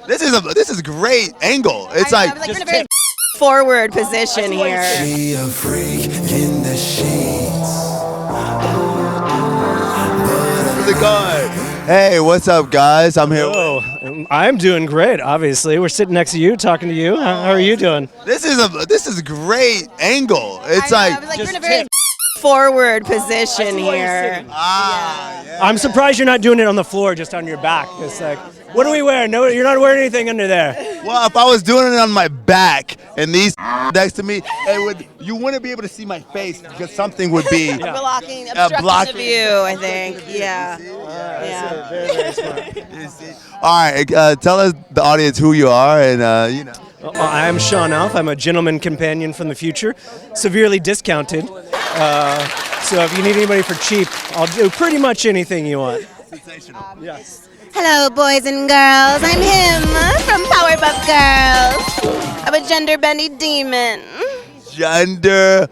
This is a great angle. It's I like was like, we're in a very forward position here. Be a freak in the sheets. how's it going? Hey, what's up, guys? I'm here. Oh, I'm doing great. Obviously, we're sitting next to you, talking to you. How are you doing? This is a great angle. It's I was like, we're in a very forward position here. I'm surprised you're not doing it on the floor, just on your back. It's like, what do we wear? No, you're not wearing anything under there. Well, if I was doing it on my back and these next to me, you wouldn't be able to see my face because something would be Blocking, blocking obstructing the view, I think. Yeah. Very, very smart. All right, tell us the audience who you are and you know. I'm Shawn Alff. I'm a gentleman companion from the future, severely discounted. So if you need anybody for cheap, I'll do pretty much anything you want. Sensational. Yes. Hello, boys and girls. I'm him from Powerpuff Girls. I'm a gender-bendy demon. Gender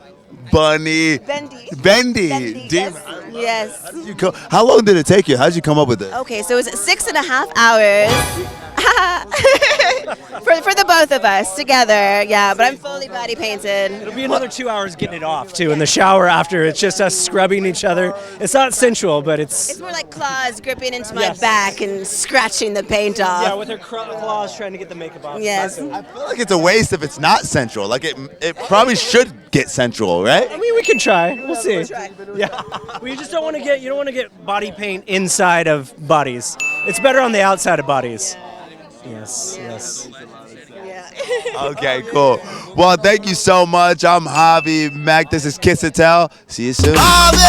bunny. Bendy. Demon. Yes. How long did it take you? How did you come up with this? Okay, so it was 6.5 hours. for the both of us together, yeah, but I'm fully body painted. It'll be another 2 hours getting it off, too, in the shower after. It's just us scrubbing each other. It's not sensual, but It's more like claws gripping into my back and scratching the paint off. Yeah, with her claws trying to get the makeup off. Yes. I feel like it's a waste if it's not sensual. Like it probably should get sensual, right? I mean, we can try. We'll see. Yeah. We just don't want to you don't want to get body paint inside of bodies. It's better on the outside of bodies. Yes. Yeah. Okay, cool. Well, thank you so much. I'm Javi Mac. This is Kiss and Tell. See you soon. Javi!